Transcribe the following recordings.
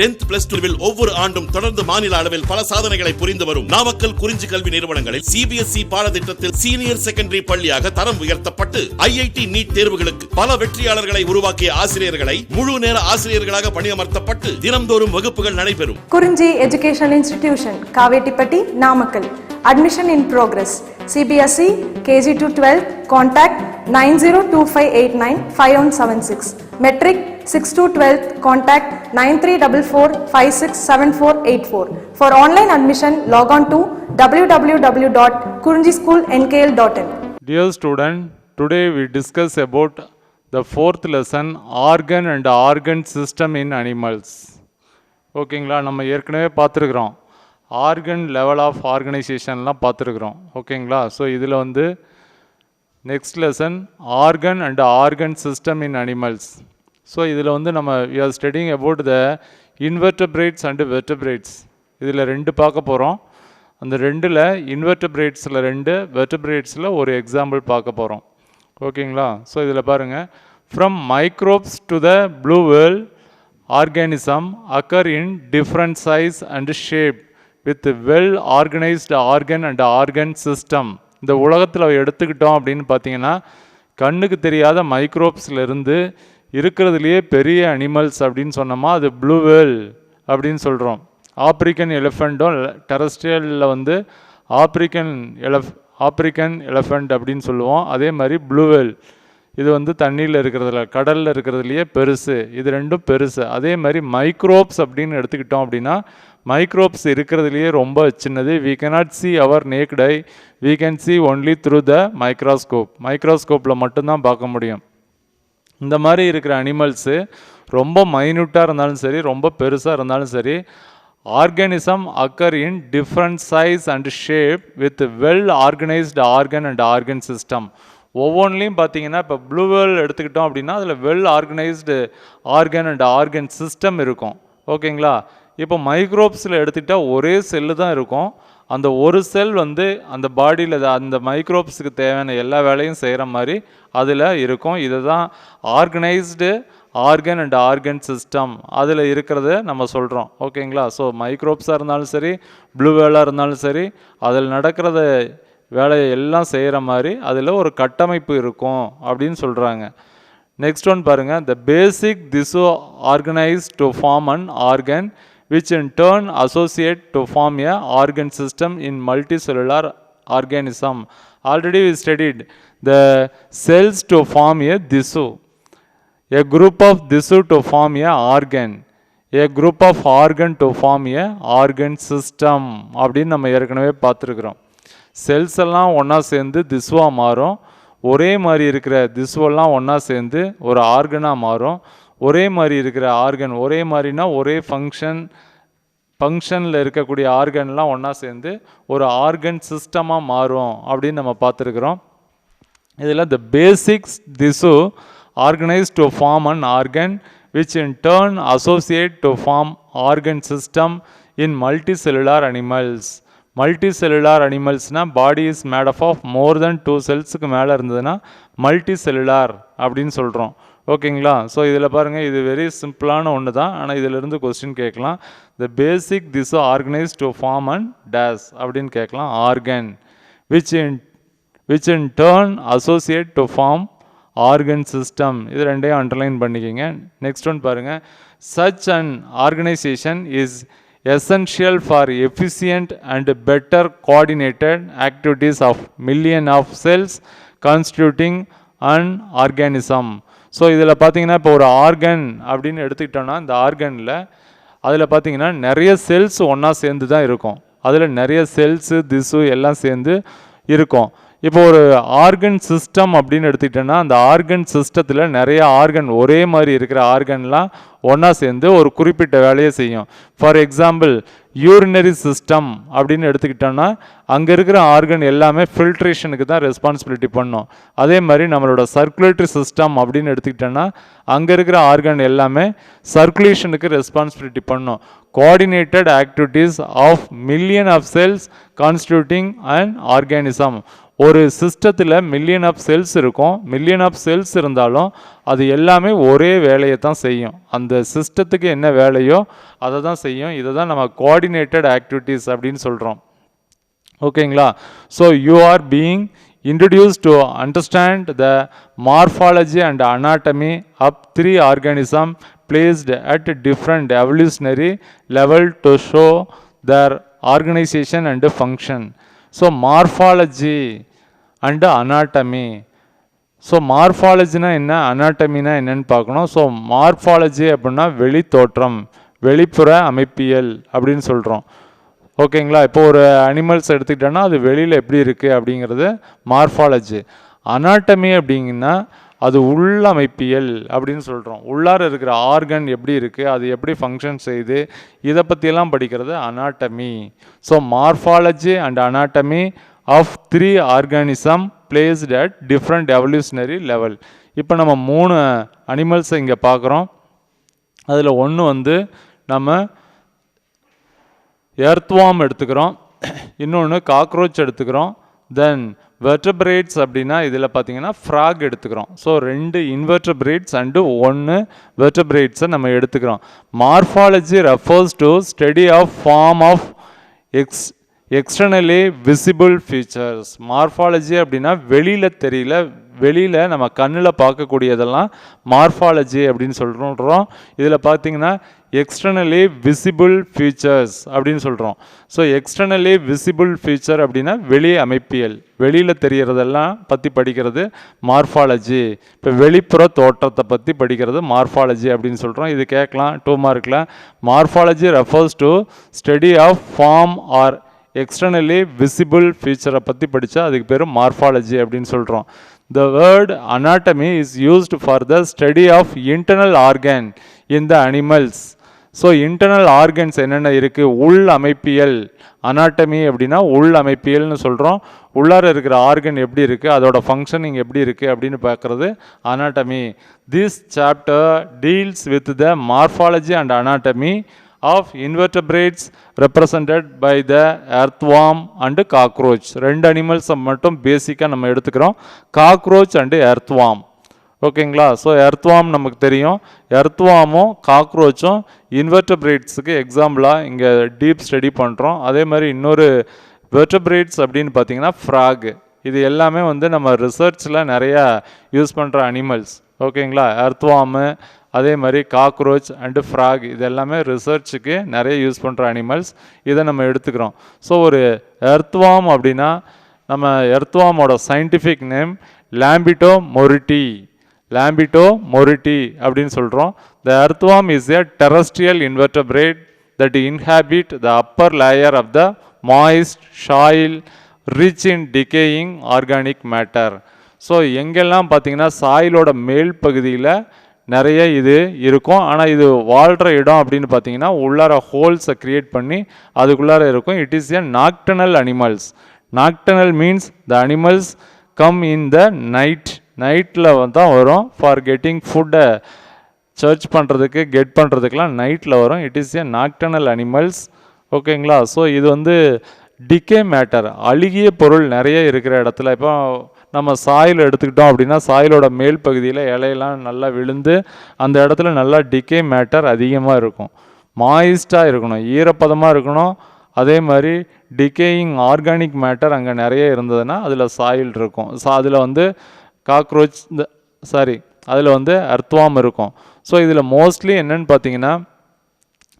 10th plus 2 ஒவ்வொரு ஆண்டும் தொடர்ந்து மாநில அளவில் பல சாதனைகளை புரிந்து வரும் நாமக்கல் குறிஞ்சி கல்வி நிறுவனங்களில் CBSE பாடத்திட்டத்தில் சீனியர் செகண்டரி பள்ளியாக தரம் உயர்த்தப்பட்டு IIT நீட் தேர்வுகளுக்கு பல வெற்றியாளர்களை உருவாக்கிய ஆசிரியர்களை முழு நேர ஆசிரியர்களாக பணியமர்த்தப்பட்டு தினம்தோறும் வகுப்புகள் நடைபெறும். குறிஞ்சி educational institution, Kavettipatti, Namakkal. Admission in progress. CBSE KG to 12. Contact 9025895176. Metric 6 to 12. Contact 9344567484. For online admission, log on to www.kurinjischoolnkl.in. Dear student, today we discuss about the fourth lesson, organ and organ system in animals. ஓகேங்களா, நம்ம ஏற்கனவே பார்த்துருக்குறோம். Organ level of ஆர்கனைசேஷன்லாம் பார்த்துருக்குறோம். ஓகேங்களா, so இதில் வந்து next lesson organ and organ system in animals. So இதில் வந்து நம்ம we are studying about the invertebrates and vertebrates. இதில் ரெண்டு பார்க்க போகிறோம். அந்த ரெண்டில் இன்வெர்டபிரேட்ஸில் ரெண்டு, வெர்டபிரேட்ஸில் ஒரு எக்ஸாம்பிள் பார்க்க போகிறோம். ஓகேங்களா, ஸோ இதில் பாருங்கள், from microbes to the blue world organism occur in different size and shape with well organized organ and organ system. இந்த உலகத்தில் எடுத்துக்கிட்டோம் அப்படின்னு பார்த்தீங்கன்னா, கண்ணுக்கு தெரியாத மைக்ரோப்ஸ்லேருந்து இருக்கிறதுலையே பெரிய அனிமல்ஸ் அப்படின்னு சொன்னோமா அது ப்ளூ வேல் அப்படின்னு சொல்கிறோம். ஆப்ரிக்கன் எலிஃபெண்ட்டும் டெரஸ்ட்ரியலில் வந்து ஆப்ரிக்கன் எலிஃபெண்ட் அப்படின்னு சொல்லுவோம். அதே மாதிரி ப்ளூ வேல் இது வந்து தண்ணியில் இருக்கிறதுல, கடலில் இருக்கிறதுலையே பெருசு. இது ரெண்டும் பெருசு. அதே மாதிரி மைக்ரோப்ஸ் அப்படின்னு எடுத்துக்கிட்டோம் அப்படின்னா, மைக்ரோப்ஸ் இருக்கிறதுலையே ரொம்ப சின்னது. we cannot see our naked eye, we can see only through the microscope. மைக்ரோஸ்கோப்பில் மட்டும்தான் பார்க்க முடியும். இந்த மாதிரி இருக்கிற அனிமல்ஸு ரொம்ப மைன்யூட்டாக இருந்தாலும் சரி, ரொம்ப பெருசாக இருந்தாலும் சரி, organism occur in different size and shape with well organized organ and organ system. ஒவ்வொன்றிலையும் பார்த்தீங்கன்னா, இப்போ ப்ளூ வேல் எடுத்துக்கிட்டோம் அப்படின்னா அதில் well organised organ and organ system இருக்கும். ஓகேங்களா, இப்போ மைக்ரோப்ஸில் எடுத்துக்கிட்டால் ஒரே செல்லு தான் இருக்கும். அந்த ஒரு செல் வந்து அந்த பாடியில் அந்த மைக்ரோப்ஸுக்கு தேவையான எல்லா வேலையும் செய்கிற மாதிரி அதில் இருக்கும். இதை தான் organised organ and organ system அதில் இருக்கிறத நம்ம சொல்கிறோம். ஓகேங்களா, ஸோ மைக்ரோப்ஸாக இருந்தாலும் சரி, ப்ளூ வேலாக இருந்தாலும் சரி, அதில் நடக்கிறத வேலையை எல்லாம் செய்கிற மாதிரி அதில் ஒரு கட்டமைப்பு இருக்கும் அப்படின்னு சொல்கிறாங்க. நெக்ஸ்ட் ஒன் பாருங்கள், the basic tissue organise to form an organ which in turn associate to form a organ system in multicellular organism. Already we studied the cells to form a tissue, a group of tissue to form a organ, a group of organ to form a organ system அப்படின்னு நம்ம ஏற்கனவே பார்த்துருக்குறோம். Cells எல்லாம் ஒன்றா சேர்ந்து திசுவாக மாறும். ஒரே மாதிரி இருக்கிற திசுவெல்லாம் ஒன்றா சேர்ந்து ஒரு ஆர்கனாக மாறும். ஒரே மாதிரி இருக்கிற ஆர்கன், ஒரே மாதிரினா ஒரே ஃபங்க்ஷனில் இருக்கக்கூடிய ஆர்கன்லாம் ஒன்றா சேர்ந்து ஒரு ஆர்கன் சிஸ்டமாக மாறும் அப்படின்னு நம்ம பார்த்துருக்குறோம். இதில் the basics tissue organise to form an organ which in turn associate to form organ system in multicellular animals. Multicellular அனிமல்ஸ்னால் body is made of more than 2 செல்ஸுக்கு மேலே இருந்ததுன்னா மல்டிசெல்லுலார் அப்படின்னு சொல்கிறோம். ஓகேங்களா, ஸோ இதில் பாருங்கள், இது வெரி சிம்பிளான ஒன்று தான். ஆனால் இதிலிருந்து கொஸ்டின் கேட்கலாம். The basic this organise to form and days அப்படின்னு கேட்கலாம். Organ which in turn associate to form organ system. இது ரெண்டையும் அண்டர்லைன் பண்ணிக்கிங்க. நெக்ஸ்ட் ஒன் பாருங்கள், such and organisation is essential for efficient and better coordinated activities of million of cells constituting an organism. So இதில் பார்த்தீங்கன்னா, இப்போ ஒரு organ அப்படின்னு எடுத்துக்கிட்டோன்னா, இந்த ஆர்கனில் அதில் பார்த்தீங்கன்னா நிறைய செல்ஸ் ஒன்றா சேர்ந்து தான் இருக்கும். அதில் நிறைய செல்ஸு திசு எல்லாம் சேர்ந்து இருக்கும். இப்போ ஒரு ஆர்கன் சிஸ்டம் அப்படின்னு எடுத்துக்கிட்டோன்னா, அந்த ஆர்கன் சிஸ்டத்தில் நிறைய ஆர்கன், ஒரே மாதிரி இருக்கிற ஆர்கன்லாம் ஒன்றா சேர்ந்து ஒரு குறிப்பிட்ட வேலையை செய்யும். ஃபார் எக்ஸாம்பிள் யூரினரி சிஸ்டம் அப்படின்னு எடுத்துக்கிட்டோன்னா, அங்கே இருக்கிற ஆர்கன் எல்லாமே ஃபில்ட்ரேஷனுக்கு தான் ரெஸ்பான்சிபிலிட்டி பண்ணும். அதே மாதிரி நம்மளோட சர்க்குலேட்டரி சிஸ்டம் அப்படின்னு எடுத்துக்கிட்டோன்னா, அங்கே இருக்கிற ஆர்கன் எல்லாமே சர்க்குலேஷனுக்கு ரெஸ்பான்சிபிலிட்டி பண்ணும். Coordinated activities of million of cells constituting an organism. ஒரு சிஸ்டத்தில் மில்லியன் ஆஃப் செல்ஸ் இருக்கும். மில்லியன் ஆஃப் செல்ஸ் இருந்தாலும் அது எல்லாமே ஒரே வேலையை தான் செய்யும். அந்த சிஸ்டத்துக்கு என்ன வேலையோ அதை தான் செய்யும். இதை தான் நம்ம கோஆர்டினேட்டட் ஆக்டிவிட்டீஸ் அப்படின்னு சொல்கிறோம். ஓகேங்களா? So you are being introduced to understand the morphology and anatomy of 3 organisms placed at different evolutionary level to show their organization and function. So morphology and anatomy. So மார்ஃபாலஜினா என்ன, அனாட்டமினா என்னன்னு பார்க்கணும். So morphology அப்படின்னா வெளி தோற்றம், வெளிப்புற அமைப்பியல் அப்படின்னு சொல்கிறோம். ஓகேங்களா? இப்போ ஒரு அனிமல்ஸ் எடுத்துக்கிட்டோன்னா அது வெளியில் எப்படி இருக்குது அப்படிங்கிறது மார்ஃபாலஜி. அனாட்டமி அப்படிங்கன்னா அது உள்ளமைப்பியல் அப்படின்னு சொல்கிறோம். உள்ளார இருக்கிற ஆர்கன் எப்படி இருக்குது, அது எப்படி ஃபங்க்ஷன் செய்யுது, இதை பற்றியெல்லாம் படிக்கிறது anatomy. So morphology and anatomy of 3 organism placed at different evolutionary level. இப்போ நம்ம 3 அனிமல்ஸை இங்கே பார்க்குறோம். அதில் ஒன்று வந்து நம்ம எர்த்வார்ம் எடுத்துக்கிறோம், இன்னொன்று காக்ரோச் எடுத்துக்கிறோம். தென் வெர்டபிரேட்ஸ் அப்படின்னா இதில் பார்த்தீங்கன்னா ஃப்ராக் எடுத்துக்கிறோம். ஸோ 2 இன்வெர்டபிரேட்ஸ் அண்டு 1 வெர்டபிரேட்ஸை நம்ம எடுத்துக்கிறோம். Morphology refers to study of form of externally visible features. Morphology அப்படின்னா வெளியில் தெரியல, வெளியில் நம்ம கண்ணில் பார்க்கக்கூடியதெல்லாம் மார்ஃபாலஜி அப்படின்னு சொல்கிறோம். இதில் பார்த்தீங்கன்னா எக்ஸ்டர்னலி விசிபிள் ஃபீச்சர்ஸ் அப்படின்னு சொல்கிறோம். ஸோ எக்ஸ்டர்னலி விசிபிள் ஃபீச்சர் அப்படின்னா வெளி அமைப்பியல், வெளியில் தெரியறதெல்லாம் பற்றி படிக்கிறது மார்ஃபாலஜி. இப்போ வெளிப்புற தோற்றத்தை பற்றி படிக்கிறது மார்ஃபாலஜி அப்படின்னு சொல்கிறோம். இது கேட்கலாம் 2 மார்க்கில். Morphology refers to study of form or externally visible ஃபீச்சரை பற்றி படித்தா அதுக்கு பேர் மார்ஃபாலஜி அப்படின்னு சொல்கிறோம். The word anatomy is used for the study of internal organ in the animals. So internal organs என்னென்ன இருக்குது, உள் அமைப்பியல். அனாட்டமி அப்படின்னா உள் அமைப்பியல்னு சொல்கிறோம். உள்ளார இருக்கிற ஆர்கன் எப்படி இருக்குது, அதோட ஃபங்க்ஷனிங் எப்படி இருக்குது அப்படின்னு பார்க்குறது anatomy. This chapter deals with the morphology and anatomy of invertebrates represented by the earthworm and cockroach. 2 அனிமல்ஸை மட்டும் பேசிக்காக நம்ம எடுத்துக்கிறோம், காக்ரோச் அண்டு எர்த்வார்ம். ஓகேங்களா? ஸோ எர்த்வார்ம் நமக்கு தெரியும். எர்த்வார்மும் காக்ரோச்சும் இன்வெர்டபிரேட்ஸுக்கு எக்ஸாம்பிளாக இங்கே டீப் ஸ்டடி பண்ணுறோம். அதே மாதிரி இன்னொரு வெர்டபிரேட்ஸ் அப்படின்னு பார்த்தீங்கன்னா ஃப்ராக். இது எல்லாமே வந்து நம்ம ரிசர்ச்சில் நிறையா யூஸ் பண்ணுற அனிமல்ஸ். ஓகேங்களா? எர்த்வார்மு, அதே மாதிரி காக்ரோச் அண்டு ஃப்ராக், இது எல்லாமே ரிசர்ச்சுக்கு நிறைய யூஸ் பண்ணுற அனிமல்ஸ். இதை நம்ம எடுத்துக்கிறோம். ஸோ ஒரு எர்த்வார்ம் அப்படின்னா நம்ம எர்த்வார்மோட சயின்டிஃபிக் நேம் லாம்பிட்டோ மொரிட்டி. லாம்பிட்டோ மொரிட்டி அப்படின்னு சொல்கிறோம். The earthworm is a terrestrial invertebrate that inhabit the upper layer of the moist soil rich in decaying organic matter. So எங்கெல்லாம் பார்த்தீங்கன்னா சாயிலோட மேல் பகுதியில் நிறைய இது இருக்கும். ஆனால் இது வாழ்கிற இடம் அப்படின்னு பார்த்தீங்கன்னா உள்ளார ஹோல்ஸை க்ரியேட் பண்ணி அதுக்குள்ளார இருக்கும். It is a nocturnal animals. Nocturnal means the animals come in the night. நைட்டில் தான் வரும். ஃபார் கெட்டிங் ஃபுட்டை சர்ச் பண்ணுறதுக்கு கெட் பண்ணுறதுக்கெலாம் நைட்டில் வரும். It is a nocturnal animals. ஓகேங்களா? ஸோ இது வந்து டிகே மேட்டர், அழுகிய பொருள் நிறைய இருக்கிற இடத்துல. இப்போ நம்ம சாயில் எடுத்துக்கிட்டோம் அப்படின்னா சாயிலோட மேல் பகுதியில் இலையெல்லாம் நல்லா விழுந்து அந்த இடத்துல நல்லா டிகே மேட்டர் அதிகமாக இருக்கும். மாயிஸ்டாக இருக்கணும், ஈரப்பதமாக இருக்கணும். அதே மாதிரி டிகேயிங் ஆர்கானிக் மேட்டர் அங்கே நிறைய இருந்ததுன்னா அதில் சாயில் இருக்கும். ஸோ அதில் வந்து காக்ரோச் அதில் வந்து எர்த்வார்ம் இருக்கும். ஸோ இதில் மோஸ்ட்லி என்னன்னு பார்த்தீங்கன்னா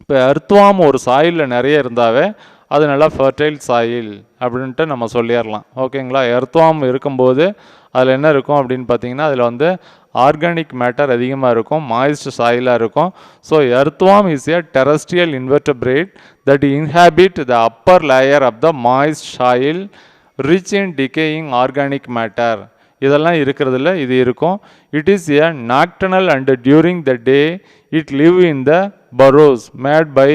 இப்போ எர்த்வார்ம் ஒரு சாயிலில் நிறைய இருந்தாவே அது நல்லா ஃபர்டைல் சாயில் அப்படின்ட்டு நம்ம சொல்லிடலாம். ஓகேங்களா? எர்த்வார்ம் இருக்கும்போது அதில் என்ன இருக்கும் அப்படின்னு பார்த்தீங்கன்னா அதில் வந்து ஆர்கானிக் மேட்டர் அதிகமாக இருக்கும், மாய்ஸ்ட் சாயிலாக இருக்கும். So earthworm is a terrestrial invertebrate that inhabit the upper layer of the moist soil rich in decaying organic matter. இதெல்லாம் இருக்கிறதுல இது இருக்கும். It is a nocturnal and during the day it live in the burrows made by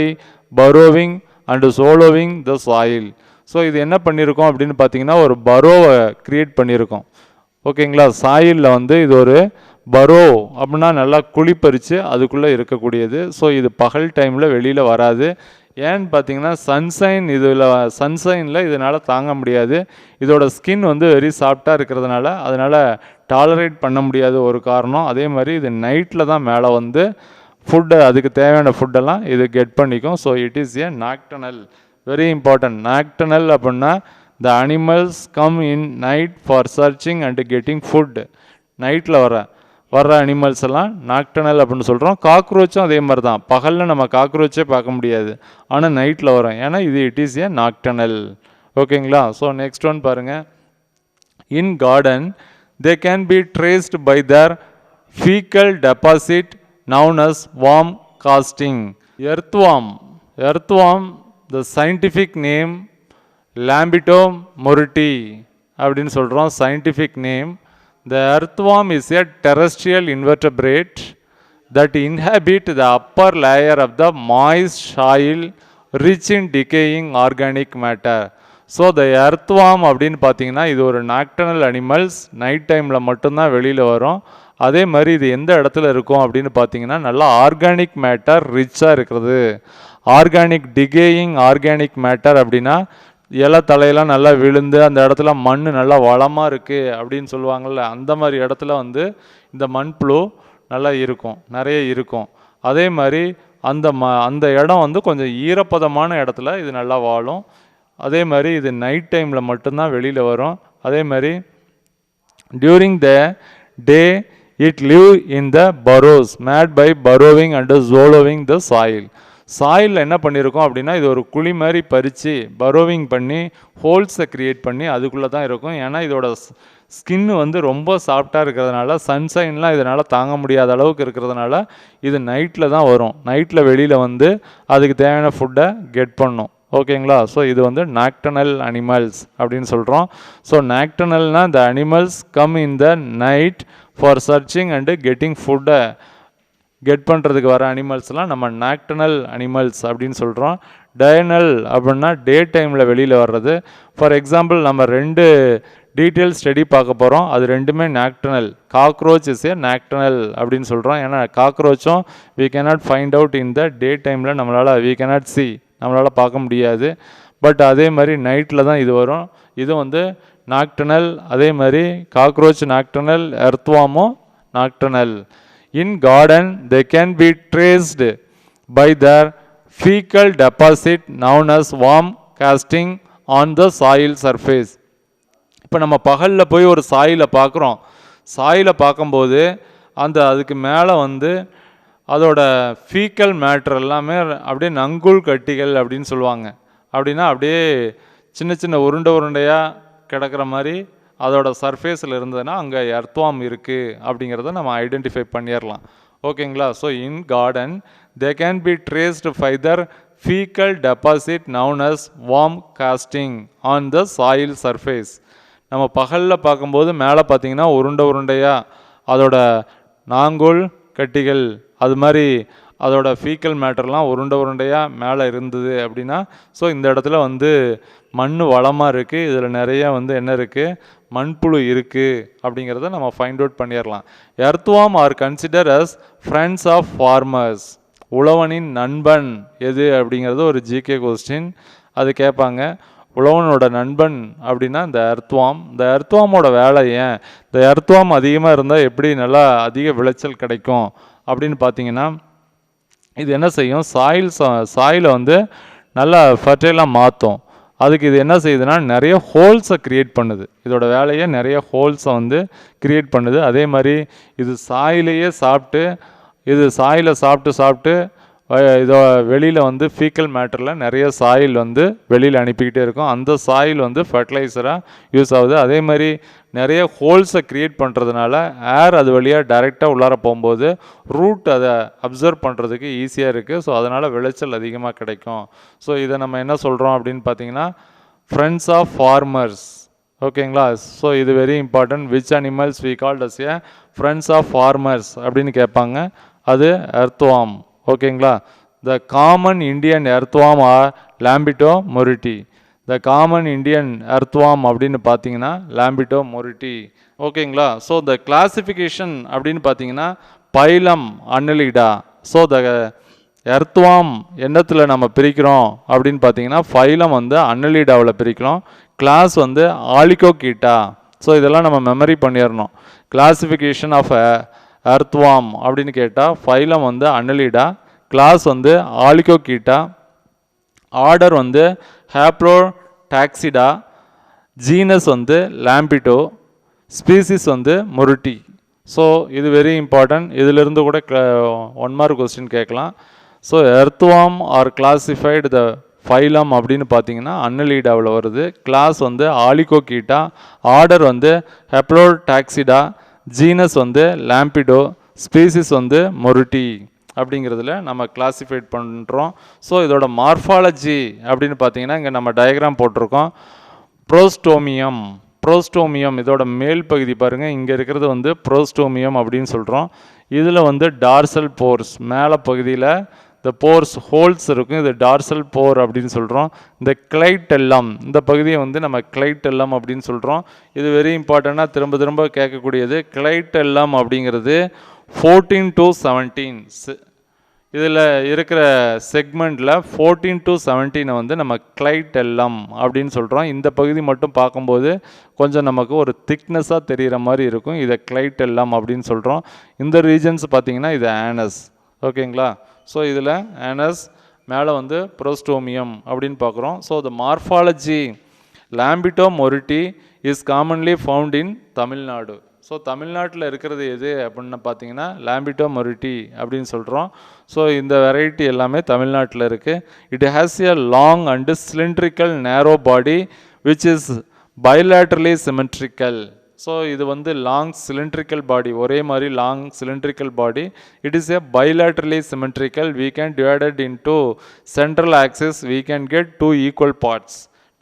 burrowing and swallowing the soil. So இது என்ன பண்ணியிருக்கோம் அப்படின்னு பார்த்தீங்கன்னா ஒரு பரோவை க்ரியேட் பண்ணியிருக்கோம். ஓகேங்களா? சாயிலில் வந்து இது ஒரு பரோ அப்படின்னா நல்லா குழி பறித்து அதுக்குள்ளே இருக்கக்கூடியது. ஸோ இது பகல் டைமில் வெளியில் வராது. ஏன்னு பார்த்தீங்கன்னா சன்ஷைனில் இதனால் தாங்க முடியாது. இதோட ஸ்கின் வந்து வெரி சாஃப்டாக இருக்கிறதுனால அதனால் டாலரேட் பண்ண முடியாத ஒரு காரணம். அதே மாதிரி இது நைட்டில் தான் மேலே வந்து ஃபுட்டு, அதுக்கு தேவையான ஃபுட்டெல்லாம் இது கெட் பண்ணிக்கும். So it is a nocturnal. Very important. Nocturnal அப்படின்னா the animals come in night for searching and getting food. நைட்டில் வர்ற அனிமல்ஸ் எல்லாம் நாக்டனல் அப்படின்னு சொல்கிறோம். காக்ரோச்சும் அதே மாதிரி தான். பகலில் நம்ம காக்ரோச்சே பார்க்க முடியாது, ஆனால் நைட்டில் வரும். ஏன்னா இது இட் இஸ் ஏ நாக்டனல். ஓகேங்களா? ஸோ நெக்ஸ்ட் ஒன் பாருங்கள். In garden they can be traced by their faecal deposit known as worm casting. Earthworm, the scientific name Lambito moretti அப்படின்னு சொல்கிறோம் scientific name. The earthworm is a terrestrial invertebrate that inhabit the upper layer of the moist soil rich in decaying organic matter. So the earthworm அப்படின்னு பார்த்தீங்கன்னா இது ஒரு நாக்டனல் animals. Night டைமில் மட்டும்தான் வெளியில் வரும். அதே மாதிரி இது எந்த இடத்துல இருக்கும் அப்படின்னு பார்த்தீங்கன்னா நல்லா ஆர்கானிக் மேட்டர் ரிச்சாக இருக்கிறது. ஆர்கானிக் டிகேயிங் ஆர்கானிக் மேட்டர் அப்படின்னா இலை தலையெல்லாம் நல்லா விழுந்து அந்த இடத்துல மண் நல்லா வளமாக இருக்குது அப்படின்னு சொல்லுவாங்கள்ல, அந்த மாதிரி இடத்துல வந்து இந்த மண்புழு நல்லா இருக்கும், நிறைய இருக்கும். அதே மாதிரி அந்த இடம் வந்து கொஞ்சம் ஈரப்பதமான இடத்துல இது நல்லா வாழும். அதே மாதிரி இது நைட் டைமில் மட்டும்தான் வெளியில் வரும். அதே மாதிரி during the day it live in the burrows made by burrowing and swallowing the soil. சாயிலில் என்ன பண்ணியிருக்கோம் அப்படின்னா இது ஒரு குழி மாதிரி பறித்து பரோவிங் பண்ணி ஹோல்ஸை க்ரியேட் பண்ணி அதுக்குள்ளே தான் இருக்கும். ஏன்னா இதோட ஸ்கின்னு வந்து ரொம்ப சாஃப்டாக இருக்கிறதுனால சன்ஷைன்லாம் இதனால் தாங்க முடியாத அளவுக்கு இருக்கிறதுனால இது நைட்டில் தான் வரும். நைட்டில் வெளியில் வந்து அதுக்கு தேவையான ஃபுட்டை கெட் பண்ணும். ஓகேங்களா? ஸோ இது வந்து நாக்டனல் அனிமல்ஸ் அப்படின்னு சொல்கிறோம். ஸோ நாக்டனல்னால் the animals come in the night for searching and getting ஃபுட்டை கெட் பண்ணுறதுக்கு வர அனிமல்ஸ்லாம் நம்ம நாக்டனல் அனிமல்ஸ் அப்படின்னு சொல்கிறோம். டயனல் அப்படின்னா டே டைமில் வெளியில் வர்றது. ஃபார் எக்ஸாம்பிள் நம்ம 2 டீட்டெயில் ஸ்டடி பார்க்க போகிறோம். அது ரெண்டுமே நாக்டனல். காக்ரோச் இஸ் ஏ நாக்டனல் அப்படின்னு சொல்கிறோம். ஏன்னா காக்ரோச்சும் we cannot find out in the day டைமில் வி கேனாட் சி, நம்மளால் பார்க்க முடியாது. பட் அதே மாதிரி நைட்டில் தான் இது வரும். இது வந்து நாக்டனல். அதே மாதிரி காக்ரோச் நாக்டனல், எர்த்வார்மும் nocturnal. In garden they can be traced by their faecal deposit known as worm casting on the soil surface. இப்போ நம்ம பகலில் போய் ஒரு சாயிலை பார்க்குறோம். சாயிலை பார்க்கும்போது அதுக்கு மேலே வந்து அதோட ஃபீக்கல் மேட்ரு எல்லாமே அப்படியே நங்குள் கட்டிகள் அப்படின்னு சொல்லுவாங்க. அப்படின்னா அப்படியே சின்ன சின்ன உருண்டையாக கிடக்கிற மாதிரி அதோட சர்ஃபேஸில் இருந்ததுன்னா அங்கே எர்த்வார்ம் இருக்குது அப்படிங்கிறத நம்ம ஐடென்டிஃபை பண்ணிடலாம். ஓகேங்களா? So in garden they can be traced by their faecal deposit known as worm casting on the soil surface. நம்ம பகலில் பார்க்கும்போது மேலே பார்த்தீங்கன்னா உருண்டையாக அதோட நாங்கோல் கட்டிகள் அது மாதிரி அதோட ஃபீக்கல் மேட்டர்லாம் உருண்டையாக மேலே இருந்தது அப்படின்னா ஸோ இந்த இடத்துல வந்து மண் வளமாக இருக்குது, இதில் நிறைய வந்து என்ன இருக்குது, மண்புழு இருக்குது அப்படிங்கிறத நம்ம ஃபைண்ட் அவுட் பண்ணிடலாம். Earthworm are consider as friends of farmers. உழவனின் நண்பன் எது அப்படிங்கிறது ஒரு ஜிகே கொஸ்டின், அது கேட்பாங்க. உழவனோட நண்பன் அப்படின்னா இந்த எர்த்வார்ம். இந்த எர்த்வார்மோட வேலை ஏன், இந்த எர்த்வார்ம் அதிகமாக இருந்தால் எப்படி நல்லா அதிக விளைச்சல் கிடைக்கும் அப்படின்னு பார்த்தீங்கன்னா இது என்ன செய்யும், சாயிலை வந்து நல்லா ஃபர்டைலாக மாற்றும். அதுக்கு இது என்ன செய்யுதுன்னா நிறைய ஹோல்ஸை க்ரியேட் பண்ணுது. இதோட வேலையை நிறைய ஹோல்ஸை வந்து க்ரியேட் பண்ணுது. அதே மாதிரி இது சாயிலையே சாப்பிட்டு இதோ வெளியில் வந்து ஃபீக்கல் மேட்டரில் நிறைய சாயில் வந்து வெளியில் அனுப்பிக்கிட்டே இருக்கும். அந்த சாயில் வந்து ஃபர்டிலைசராக யூஸ் ஆகுது. அதே மாதிரி நிறைய ஹோல்ஸை க்ரியேட் பண்ணுறதுனால ஏர் அது வழியாக டைரெக்டாக உள்ளார போகும்போது ரூட் அதை அப்சர்வ் பண்ணுறதுக்கு ஈஸியாக இருக்குது. ஸோ அதனால் விளைச்சல் அதிகமாக கிடைக்கும். ஸோ இதை நம்ம என்ன சொல்கிறோம் அப்படின்னு பார்த்தீங்கன்னா ஃப்ரெண்ட்ஸ் ஆஃப் ஃபார்மர்ஸ். ஓகேங்களா? ஸோ இது very important. Which animals we called as a friends of farmers அப்படின்னு கேட்பாங்க. அது எர்த்வார்ம். ஓகேங்களா? The common Indian earthworm are Lampito mauritii. The common Indian earthworm அப்படின்னு பார்த்தீங்கன்னா லாம்பிட்டோ மொரிட்டி. ஓகேங்களா? ஸோ த கிளாசிஃபிகேஷன் அப்படின்னு பார்த்தீங்கன்னா phylum Annelida. So the earthworm என்னத்தில் நம்ம பிரிக்கிறோம் அப்படின்னு பார்த்தீங்கன்னா ஃபைலம் வந்து அன்னலீடாவில் பிரிக்கிறோம், கிளாஸ் வந்து ஆலிகோகீட்டா. ஸோ இதெல்லாம் நம்ம மெமரி பண்ணிடணும். கிளாசிஃபிகேஷன் ஆஃப் எர்த்வாம் அப்படின்னு கேட்டால் ஃபைலம் வந்து அன்னலீடா, கிளாஸ் வந்து ஆலிகோகீட்டா, ஆர்டர் வந்து ஹேப்ளோடாக்சிடா, ஜீனஸ் வந்து லாம்பிட்டோ, ஸ்பீசிஸ் வந்து முருட்டி. ஸோ இது வெரி இம்பார்ட்டன்ட். இதிலிருந்து கூட 1 மார்க் கொஸ்டின் கேட்கலாம். ஸோ எர்த்வாம் ஆர் கிளாசிஃபைடு த ஃபைலம் அப்படின்னு பார்த்தீங்கன்னா அன்னலீடாவில் வருது, கிளாஸ் வந்து ஆலிகோகீட்டா, ஆர்டர் வந்து ஹெப்ளோடாக்சிடா, ஜீனஸ் வந்து லாம்பிடோ, ஸ்பீசிஸ் வந்து மொருட்டி அப்படிங்கிறதுல நம்ம கிளாசிஃபைட் பண்ணுறோம். ஸோ இதோட மார்ஃபாலஜி அப்படின்னு பார்த்தீங்கன்னா இங்கே நம்ம டயக்ராம் போட்டிருக்கோம். ப்ரோஸ்டோமியம் இதோட மேல் பகுதி பாருங்கள், இங்கே இருக்கிறது வந்து ப்ரோஸ்டோமியம் அப்படின்னு சொல்கிறோம். இதில் வந்து டார்சல் போர்ஸ் மேலே பகுதியில் இந்த போர்ஸ் ஹோல்ஸ் இருக்கும், இது டார்சல் போர் அப்படின்னு சொல்கிறோம். இந்த கிளைட்டெல்லம் இந்த பகுதியை வந்து நம்ம கிளைட்டெல்லம் அப்படின்னு சொல்கிறோம். இது வெரி இம்பார்ட்டண்ட்டாக திரும்ப திரும்ப கேட்கக்கூடியது. கிளைட்டெல்லம் அப்படிங்கிறது 14 to 17 இதில் இருக்கிற செக்மெண்ட்டில் 14 to 17 வந்து நம்ம கிளைட்டெல்லம் அப்படின்னு சொல்கிறோம். இந்த பகுதி மட்டும் பார்க்கும்போது கொஞ்சம் நமக்கு ஒரு திக்னஸாக தெரிகிற மாதிரி இருக்கும், இதை கிளைட்டெல்லம் அப்படின்னு சொல்கிறோம். இந்த ரீஜன்ஸ் பார்த்திங்கன்னா இது ஆனஸ். ஓகேங்களா? ஸோ இதில் ஆனஸ், மேலே வந்து ப்ரோஸ்டோமியம் அப்படின்னு பார்க்குறோம். So the morphology Lampito மொரிட்டி is commonly found in Tamil Nadu. So தமிழ்நாட்டில் இருக்கிறது எது அப்படின்னு பார்த்தீங்கன்னா லாம்பிட்டோ மொரிட்டி அப்படின்னு சொல்கிறோம். ஸோ இந்த வெரைட்டி எல்லாமே தமிழ்நாட்டில் இருக்குது. It has a long and cylindrical narrow body which is bilaterally symmetrical. So இது வந்து லாங் சிலிண்ட்ரிக்கல் பாடி, ஒரே மாதிரி long cylindrical body. It is a bilaterally symmetrical. we can divide it into central axis, we can get 2 equal parts.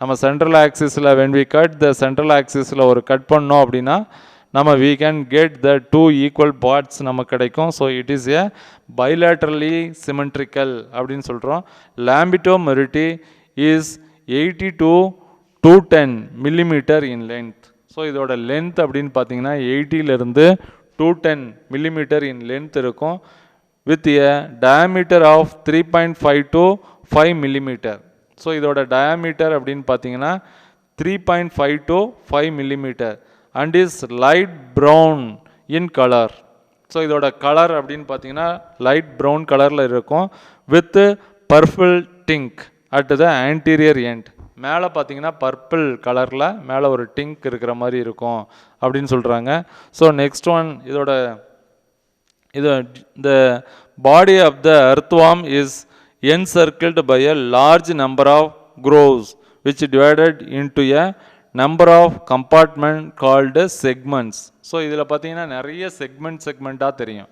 நம்ம central ஆக்சிஸில் when we cut the central axisல ஒரு cut பண்ணோம் அப்படின்னா நம்ம we can get the 2 equal parts நமக்கு கிடைக்கும். So it is a bilaterally symmetrical அப்படின்னு சொல்கிறோம். லாம்பிட்டோ மொரிட்டி இஸ் 80 to 210 millimeter in length. ஸோ இதோட லென்த் அப்படின்னு பார்த்தீங்கன்னா 80லேருந்து 210 millimeter in length இருக்கும், with a diameter of 3.5 to 5 millimeter. So இதோட டயாமீட்டர் அப்படின்னு பார்த்தீங்கன்னா 3.5 to 5 millimeter and is light brown in color. So இதோட கலர் அப்படின்னு பார்த்தீங்கன்னா லைட் ப்ரௌன் கலரில் இருக்கும், with purple tint at the anterior end. மேலே பார்த்தீங்கன்னா பர்பிள் கலரில் மேலே ஒரு டிங்க் இருக்கிற மாதிரி இருக்கும் அப்படின்னு சொல்கிறாங்க. So next one, the body of the earthworm is encircled by a large number of grooves which divided into a number of compartments called segments. So இதில் பார்த்தீங்கன்னா நிறைய செக்மெண்ட்டாக தெரியும்.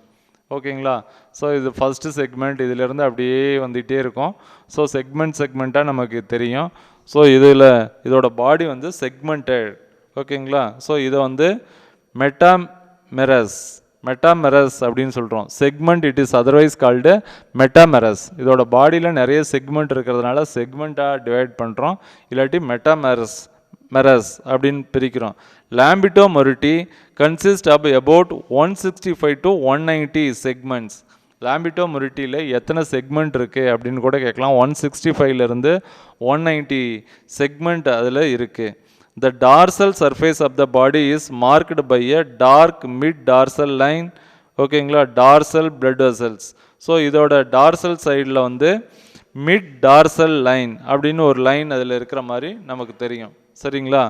ஓகேங்களா? ஸோ இது ஃபஸ்ட்டு செக்மெண்ட், இதிலேருந்து அப்படியே வந்துகிட்டே இருக்கும். ஸோ செக்மெண்ட்டாக நமக்கு தெரியும். ஸோ இதோட பாடி வந்து செக்மெண்டட். ஓகேங்களா? ஸோ இதை வந்து மெட்டாமெரஸ் அப்படின்னு சொல்கிறோம். Segment it is otherwise called metameres. இதோட பாடியில் நிறைய செக்மெண்ட் இருக்கிறதுனால செக்மெண்ட்டாக டிவைட் பண்ணுறோம், இல்லாட்டி மெட்டாமெரஸ் அப்படின்னு பிரிக்கிறோம். Lampito mauritii consist of about 165 to 190 segments. Lampito மொரிட்டியில் எத்தனை செக்மெண்ட் இருக்குது அப்படின்னு கூட கேட்கலாம். 165லேருந்து 190 செக்மெண்ட் அதில் இருக்குது. The dorsal surface of the body is marked by a dark mid-dorsal line. ஓகேங்களா? dorsal blood vessels. ஸோ இதோட டார்சல் சைடில் வந்து mid-dorsal line அப்படின்னு ஒரு லைன் அதில் இருக்கிற மாதிரி நமக்கு தெரியும். சரிங்களா?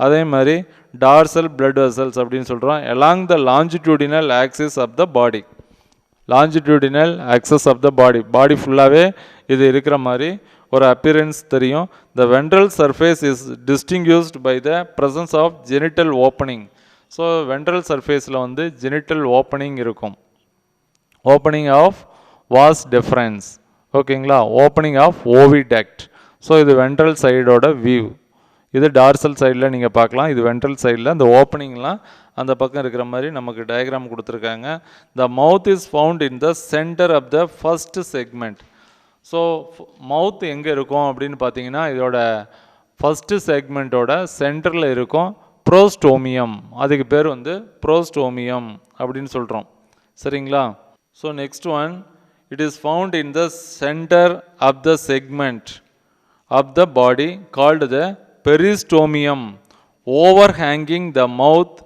அதே மாதிரி dorsal blood vessels அப்படின்னு சொல்கிறோம். along the longitudinal axis of the body. Longitudinal axis of the body ஃபுல்லாகவே இது இருக்கிற மாதிரி ஒரு அப்பியரன்ஸ் தெரியும். The ventral surface is distinguished by the presence of genital opening. So ventral சர்ஃபேஸில் வந்து ஜெனிட்டல் ஓப்பனிங் இருக்கும். Opening of vas deferens. ஓகேங்களா? Opening of oviduct. ஸோ இது வென்ட்ரல் சைடோட வியூ. இது டார்சல் சைடில் நீங்கள் பார்க்கலாம், இது வென்ட்ரல் சைடில் அந்த ஓப்பனிங்லாம் அந்த பக்கம் இருக்கிற மாதிரி நமக்கு டயக்ராம் கொடுத்துருக்காங்க. The mouth is found in the centre of the first segment. So mouth எங்கே இருக்கும் அப்படின்னு பார்த்தீங்கன்னா இதோட ஃபஸ்ட்டு செக்மெண்ட்டோட சென்டரில் இருக்கும் ப்ரோஸ்டோமியம். அதுக்கு பேர் வந்து ப்ரோஸ்டோமியம் அப்படின்னு சொல்கிறோம். சரிங்களா? So next one, It is found in the center of the segment of the body called the peristomium. Overhanging the mouth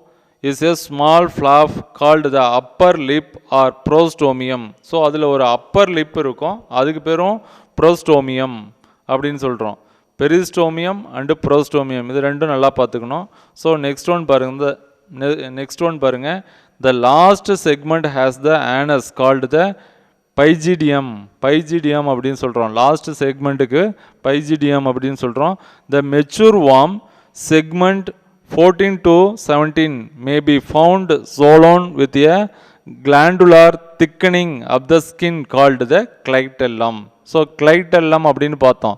is a small flap called the upper lip or prostomium. So அதில் ஒரு Appar lip இருக்கும், அதுக்கு பேரும் ப்ரோஸ்டோமியம் அப்படின்னு சொல்கிறோம். பெரிஸ்டோமியம் and ப்ரோஸ்டோமியம் இது ரெண்டும் நல்லா பார்த்துக்கணும். ஸோ நெக்ஸ்ட் ஒன் பாருங்கள், the last segment has the anus called the பைஜிடியம். பைஜிடியம் அப்படின்னு சொல்கிறோம், லாஸ்ட் செக்மெண்ட்டுக்கு பைஜிடியம் அப்படின்னு சொல்கிறோம். த mature warm segment 14 to 17 may be found swollen with a glandular thickening of the skin called the clitellum. So clitellum அப்படின்னு பார்த்தோம்,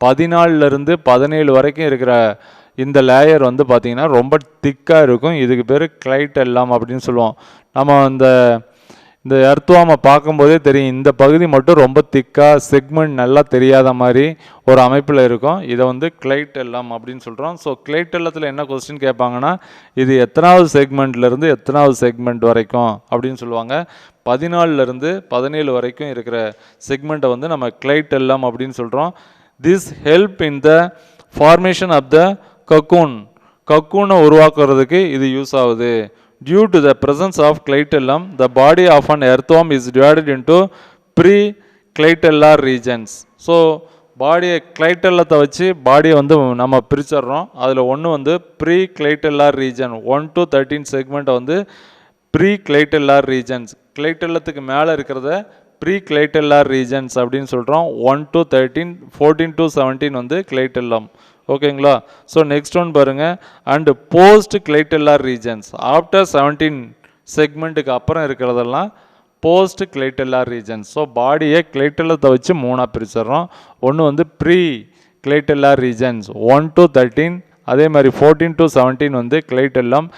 14 17 வரைக்கும் இருக்கிற இந்த லேயர் வந்து பார்த்திங்கன்னா ரொம்ப திக்காக இருக்கும். இதுக்கு பேர் clitellum அப்படின்னு சொல்லுவோம். நம்ம இந்த எர்த்வாமை பார்க்கும்போதே தெரியும், இந்த பகுதி மட்டும் ரொம்ப திக்காக செக்மெண்ட் நல்லா தெரியாத மாதிரி ஒரு அமைப்பில் இருக்கும். இதை வந்து clitellum அப்படின்னு சொல்கிறோம். ஸோ clitellத்தில் என்ன கொஸ்டின் கேட்பாங்கன்னா, இது எத்தனாவது செக்மெண்ட்லேருந்து எத்தனாவது செக்மெண்ட் வரைக்கும் அப்படின்னு சொல்லுவாங்க. 14 17 வரைக்கும் இருக்கிற செக்மெண்ட்டை வந்து நம்ம clitellum அப்படின்னு சொல்கிறோம். This help in the formation of the கக்கூனை உருவாக்குறதுக்கு இது யூஸ் ஆகுது. Due to the presence of clitellum, the body of an earthworm is divided into pre-clitellar regions. So பாடியை clitellத்தை வச்சு பாடியை வந்து நம்ம பிரிச்சிடுறோம். அதில் ஒன்று வந்து pre-clitellar region 1 to 13 செக்மெண்ட்டை வந்து pre-clitellar regions, clitellத்துக்கு மேலே இருக்கிறத pre-clitellar regions அப்படின்னு சொல்கிறோம். 1 to 13, 14 to 17 வந்து clitellum. ஓகேங்களா? ஸோ நெக்ஸ்ட் ஒன் பாருங்கள், and post clitellar regions. After 17 செக்மெண்ட்டுக்கு அப்புறம் இருக்கிறதெல்லாம் போஸ்ட் கிளைட்டெல்லார் ரீஜன்ஸ். ஸோ பாடியை கிளைட்டெல்லத்தை வச்சு 3ஆக பிரிச்சிடுறோம். ஒன்று வந்து ப்ரீ கிளைட்டெல்லார் ரீஜன்ஸ் 1 to 13, அதே மாதிரி 14 to 17 வந்து கிளைட்டெல்லம்,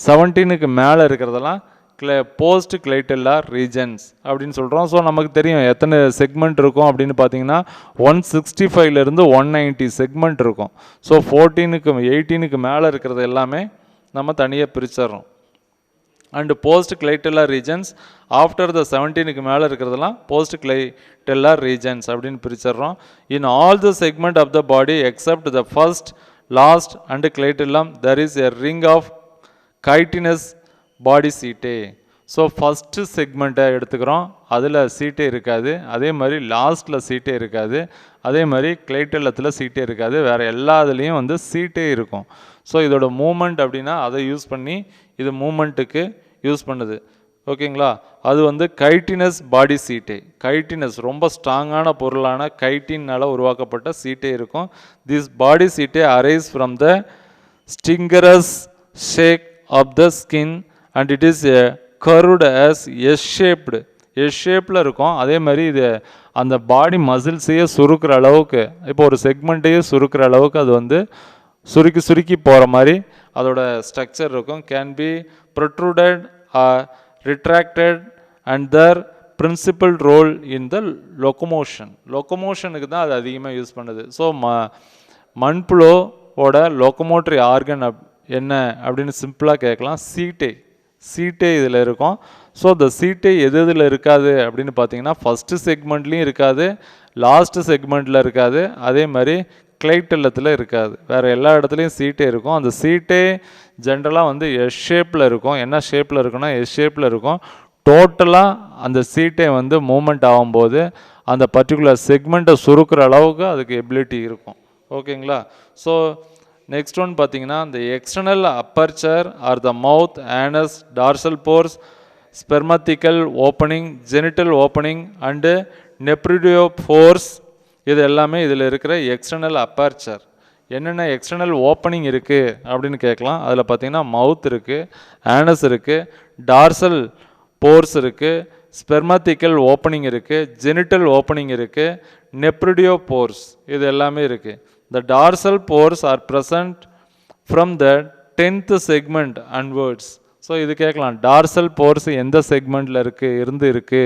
17க்கு மேலே இருக்கிறதெல்லாம் போஸ்ட் கிளைட்டெல்லார் ரீஜன்ஸ் அப்படின்னு சொல்கிறோம். ஸோ நமக்கு தெரியும் எத்தனை செக்மெண்ட் இருக்கும் அப்படின்னு பார்த்தீங்கன்னா 165 190 செக்மெண்ட் இருக்கும். ஸோ 18க்கு மேலே இருக்கிறது எல்லாமே நம்ம தனியாக பிரிச்சிடறோம். And post clitellar regions after the 17க்கு மேலே இருக்கிறதெல்லாம் போஸ்ட் கிளைட்டெல்லார் ரீஜன்ஸ் அப்படின்னு பிரிச்சிடறோம். In all the segment of the body except the first, last and clitellum there is a ring of chitinous body setae. So first செக்மெண்ட்டை எடுத்துக்கிறோம், அதில் சீட்டே இருக்காது. அதே மாதிரி லாஸ்ட்டில் சீட்டே இருக்காது. அதே மாதிரி கிளைட்டெல்லத்தில் சீட்டே இருக்காது. வேறு எல்லா இதுலேயும் வந்து சீட்டே இருக்கும். ஸோ இதோட மூமெண்ட் அப்படின்னா அதை யூஸ் பண்ணி இது மூமெண்ட்டுக்கு யூஸ் பண்ணுது. ஓகேங்களா? அது வந்து கைட்டினஸ் பாடி சீட்டே. கைட்டினஸ் ரொம்ப ஸ்ட்ராங்கான பொருளான கைட்டினால் உருவாக்கப்பட்ட சீட்டே இருக்கும். This body setae arise from the setigerous sac of the skin and it is curved as S-shaped. S-shapeல இருக்கும். அதே மாதிரி இது அந்த பாடி மசில்ஸையே சுருக்கிற அளவுக்கு, இப்போ ஒரு செக்மெண்ட்டையே சுருக்கிற அளவுக்கு அது வந்து சுருக்கி போகிற மாதிரி அதோட ஸ்ட்ரக்சர் இருக்கும். Can be protruded or retracted and their principal role in the லொக்கமோஷனுக்கு தான் அது அதிகமாக யூஸ் பண்ணுது. ஸோ மண்புழுவோட லொக்கமோட்டரி ஆர்கன் என்ன அப்படின்னு சிம்பிளாக கேட்கலாம், சீட்டே இதில் இருக்கும். ஸோ இந்த சீட்டே எதில் இருக்காது அப்படின்னு பார்த்தீங்கன்னா ஃபஸ்ட்டு செக்மெண்ட்லேயும் இருக்காது, லாஸ்ட்டு செக்மெண்ட்டில் இருக்காது, அதே மாதிரி கிளைட்டெல்லத்தில் இருக்காது. வேறு எல்லா இடத்துலையும் சீட்டே இருக்கும். அந்த சீட்டே ஜென்ரலாக வந்து எஸ் ஷேப்பில் இருக்கும். என்ன ஷேப்பில் இருக்குன்னா எஸ் ஷேப்பில் இருக்கும். டோட்டலாக அந்த சீட்டை வந்து மூமெண்ட் ஆகும்போது அந்த பர்டிகுலர் செக்மெண்ட்டை சுருக்கிற அளவுக்கு அதுக்கு எபிலிட்டி இருக்கும். ஓகேங்களா? ஸோ நெக்ஸ்ட் ஒன் பார்த்தீங்கன்னா இந்த external aperture are the mouth, anus, dorsal pores, spermathecal opening, genital opening and nephridiopores, இது எல்லாமே இதில் இருக்கிற எக்ஸ்டர்னல் அப்பர்ச்சர். என்னென்ன எக்ஸ்டர்னல் ஓப்பனிங் இருக்குது அப்படின்னு கேட்கலாம். அதில் பார்த்தீங்கன்னா மவுத் இருக்குது, ஆனஸ் இருக்குது, டார்சல் போர்ஸ் இருக்குது, ஸ்பெர்மத்திக்கல் ஓப்பனிங் இருக்குது, ஜெனிட்டல் ஓப்பனிங் இருக்குது, நெப்ரிடியோ போர்ஸ், இது எல்லாமே இருக்குது. The dorsal pores are present from the 10th segment onwards. So இது கேட்கலாம், டார்சல் போர்ஸ் எந்த செக்மெண்ட்டில் இருக்குது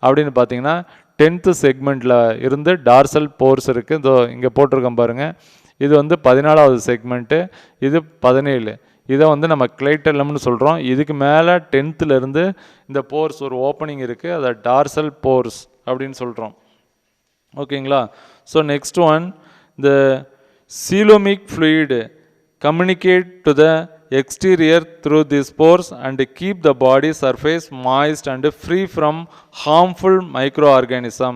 அப்படின்னு பார்த்தீங்கன்னா 10th செக்மெண்ட்டில் இருந்து டார்சல் போர்ஸ் இருக்குது. இதோ இங்கே போட்டிருக்கோம் பாருங்கள். இது வந்து 14வது செக்மெண்ட்டு, இது 17. இதை வந்து நம்ம கிளைட்டலம்னு சொல்கிறோம். இதுக்கு மேலே 10th இந்த போர்ஸ் ஒரு ஓப்பனிங் இருக்குது, அதை டார்சல் போர்ஸ் அப்படின்னு சொல்கிறோம். ஓகேங்களா? ஸோ நெக்ஸ்ட் ஒன், இந்த coelomic fluid communicate to the exterior through these pores and keep the body surface moist and free from harmful microorganism.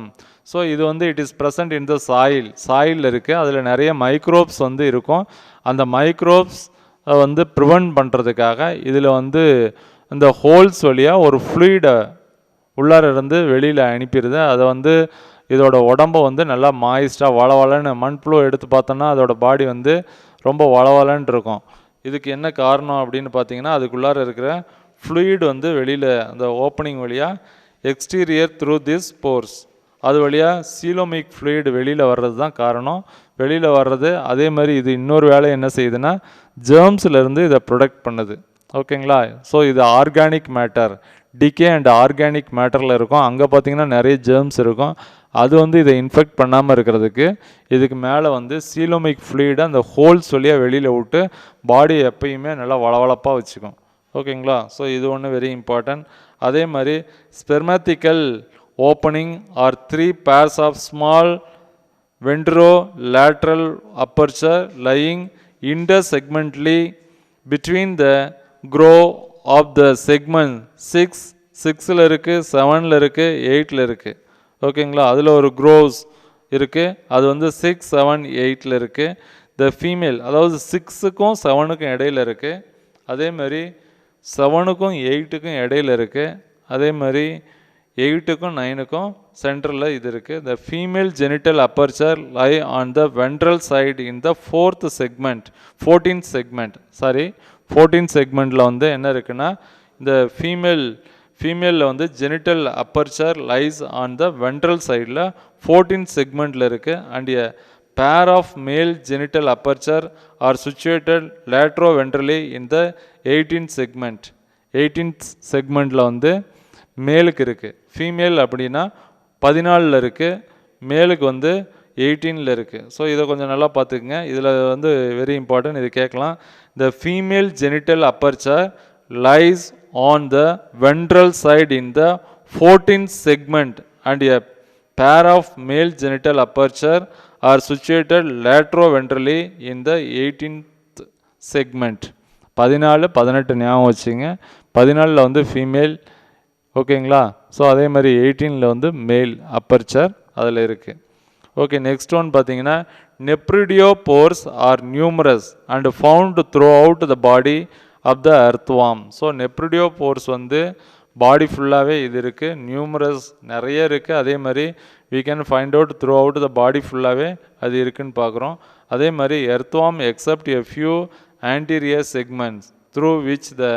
So இது வந்து it is present in the soil இருக்குது, அதில் நிறைய microbes வந்து இருக்கும். அந்த microbes வந்து ப்ரிவெண்ட் பண்ணுறதுக்காக இதில் வந்து இந்த ஹோல்ஸ் வழியாக ஒரு ஃப்ளூயிடை உள்ளார இருந்து வெளியில் அனுப்பிடுது. அதை வந்து இதோட உடம்பை வந்து நல்லா மாய்ஸ்டாக வளவலன்னு மண்புழு எடுத்து பார்த்தோன்னா அதோட பாடி வந்து ரொம்ப வளவலன்னு இருக்கும். இதுக்கு என்ன காரணம் அப்படின்னு பார்த்தீங்கன்னா, அதுக்குள்ளார இருக்கிற ஃப்ளூயிட் வந்து வெளியில் அந்த ஓப்பனிங் வழியாக எக்ஸ்டீரியர் த்ரூ திஸ் போர்ஸ் அது வழியாக சீலோமிக் ஃப்ளூயிட் வெளியில் வர்றது தான் காரணம். வெளியில் வர்றது அதே மாதிரி இது இன்னொரு வேலை என்ன செய்யுதுன்னா ஜேர்ம்ஸ்லேருந்து இதை ப்ரொடெக்ட் பண்ணுது. ஓகேங்களா? ஸோ இது organic matter, decay and organic மேட்டரில் இருக்கும். அங்கே பார்த்தீங்கன்னா நிறைய ஜேர்ம்ஸ் இருக்கும். அது வந்து இதை இன்ஃபெக்ட் பண்ணாமல் இருக்கிறதுக்கு இதுக்கு மேலே வந்து சீலோமிக் ஃப்ளூயிடை அந்த ஹோல்ஸ் வழியாக வெளியில் விட்டு பாடி எப்பயுமே நல்லா வளவளப்பாக வச்சுக்கும். ஓகேங்களா? ஸோ இது ஒன்று வெரி இம்பார்ட்டன்ட். அதே மாதிரி ஸ்பெர்மேத்திக்கல் opening R 3 pairs of small ventrolateral aperture lying intersegmentally between the groove of the segment 6ல் இருக்குது, 7ல் இருக்குது, 8ல் இருக்குது. ஓகேங்களா? அதில் ஒரு க்ரோவ்ஸ் இருக்குது, அது வந்து 6, 7, 8ல் இருக்குது. த ஃபீமேல் அதாவது 6க்கும் 7க்கும் இடையில் இருக்குது. அதே மாதிரி 7க்கும் 8க்கும் இடையில் இருக்குது. அதே மாதிரி 8க்கும் 9க்கும் சென்டரில் இது இருக்குது. The female genital aperture lie on the ventral side in the 14th செக்மெண்ட்டில் வந்து என்ன இருக்குன்னா, இந்த ஃபீமேலில் வந்து genital aperture lies on the ventral சைடில் 14th செக்மெண்ட்டில் இருக்குது. And a pair of male genital aperture are situated lateroventrally in the 18th செக்மெண்ட்டில் வந்து மேலுக்கு இருக்குது. ஃபீமேல் அப்படின்னா 14ல் இருக்குது, மேலுக்கு வந்து 18ல் இருக்குது. ஸோ இதை கொஞ்சம் நல்லா பார்த்துக்குங்க. இதில் வந்து வெரி இம்பார்ட்டன்ட், இது கேட்கலாம். த female genital aperture lies on the ventral side in the 14th segment and a pair of male genital aperture are situated lateroventrally in the 18th segment. 14, 18 ஞாபகம் வச்சுங்க. 14ல் வந்து ஃபீமேல். ஓகேங்களா? ஸோ அதே மாதிரி 18ல் வந்து மேல் அப்பர்ச்சர் அதில் இருக்குது. ஓகே, நெக்ஸ்ட் ஒன் பார்த்தீங்கன்னா nephridiopores are numerous and found throughout the body of the earthworm. So nephridiopores வந்து பாடி ஃபுல்லாகவே இது இருக்குது, நியூமரஸ் நிறைய இருக்குது. அதே மாதிரி we can find out throughout the body ஃபுல்லாகவே அது இருக்குன்னு பார்க்குறோம். அதே மாதிரி earthworm except a few anterior segments through which the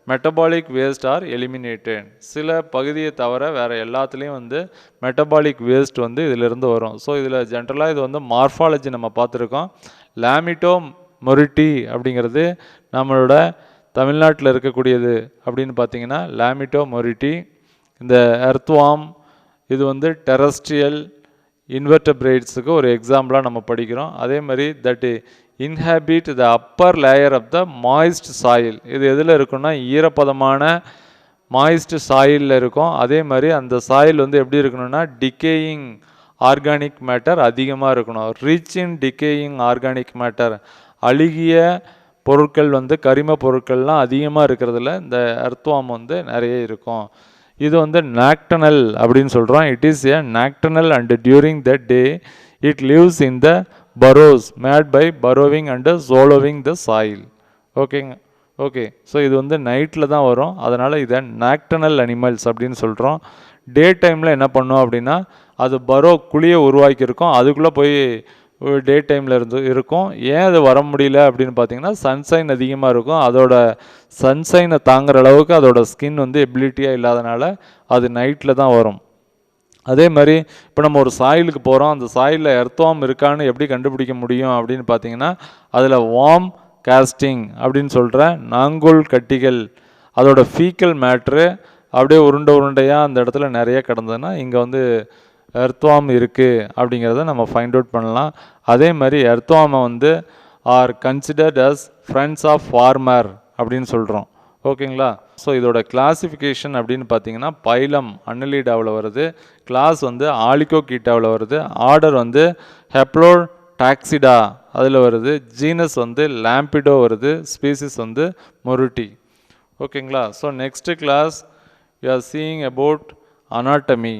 metabolic waste are eliminated. சில பகுதியை தவிர வேறு எல்லாத்துலேயும் வந்து மெட்டபாலிக் வேஸ்ட் வந்து இதிலிருந்து வரும். ஸோ இதில் ஜென்ரலாக இது வந்து மார்ஃபாலஜி நம்ம பார்த்துருக்கோம். லாமிட்டோ மொரிட்டி அப்படிங்கிறது நம்மளோட தமிழ்நாட்டில் இருக்கக்கூடியது அப்படின்னு பார்த்தீங்கன்னா லாமிட்டோ மொரிட்டி. இந்த எர்த்வார்ம் இது வந்து டெரஸ்ட்ரியல் இன்வெர்டபிரேட்ஸுக்கு ஒரு எக்ஸாம்பிளாக நம்ம படிக்கிறோம். அதே மாதிரி that inhabit the upper layer of the moist soil. இது எதில் இருக்குன்னா ஈரப்பதமான மாய்ஸ்ட் சாயிலில் இருக்கும். அதே மாதிரி அந்த சாயில் வந்து எப்படி இருக்கணும்னா டிகேயிங் ஆர்கானிக் மேட்டர் அதிகமாக இருக்கணும். Rich in decaying organic matter, அழுகிய பொருட்கள் வந்து கரிம பொருட்கள்லாம் அதிகமாக இருக்கிறதுல இந்த எர்த்வார்ம் வந்து நிறைய இருக்கும். இது வந்து நாக்டனல் அப்படின்னு சொல்கிறோம். It is a nocturnal and during the day it lives in the burrows made by burrowing and swallowing the soil. ஓகேங்க, ஓகே. ஸோ இது வந்து நைட்டில் தான் வரும், அதனால் இதை நாக்டனல் அனிமல்ஸ் அப்படின்னு சொல்கிறோம். டே டைமில் என்ன பண்ணோம் அப்படின்னா அது பரோ குழியை உருவாக்கியிருக்கோம், அதுக்குள்ளே போய் டே டைமில் இருக்கும். ஏன் அது வர முடியல அப்படின்னு பார்த்தீங்கன்னா சன்ஷைன் அதிகமாக இருக்கும். அதோட சன்ஷைனை தாங்குற அளவுக்கு அதோட ஸ்கின் வந்து எபிலிட்டியாக இல்லாதனால அது நைட்டில் தான் வரும். அதே மாதிரி இப்போ நம்ம ஒரு சாயிலுக்கு போகிறோம், அந்த சாயிலில் எர்த்வார்ம் இருக்கான்னு எப்படி கண்டுபிடிக்க முடியும் அப்படின்னு பார்த்தீங்கன்னா அதில் வார்ம் காஸ்டிங் அப்படின்னு சொல்கிற நாங்கோல் கட்டிகள், அதோட ஃபீக்கல் மேட்ரு அப்படியே உருண்டையாக அந்த இடத்துல நிறைய கிடந்ததுன்னா இங்கே வந்து எர்த்வார்ம் இருக்குது அப்படிங்கிறத நம்ம ஃபைண்ட் அவுட் பண்ணலாம். அதே மாதிரி எர்த்வார்மை வந்து are considered as friends of farmer அப்படின்னு சொல்கிறோம். ஓகேங்களா? ஸோ இதோட கிளாசிஃபிகேஷன் அப்படின்னு பார்த்தீங்கன்னா பைலம் அன்னலீடாவில் வருது, கிளாஸ் வந்து ஆலிகோகீட்டாவில் வருது, ஆர்டர் வந்து ஹெப்ளோடாக்சிடா அதில் வருது, ஜீனஸ் வந்து லாம்பிடோ வருது, ஸ்பீசிஸ் வந்து மொருட்டி. ஓகேங்களா? So next class you are seeing about anatomy.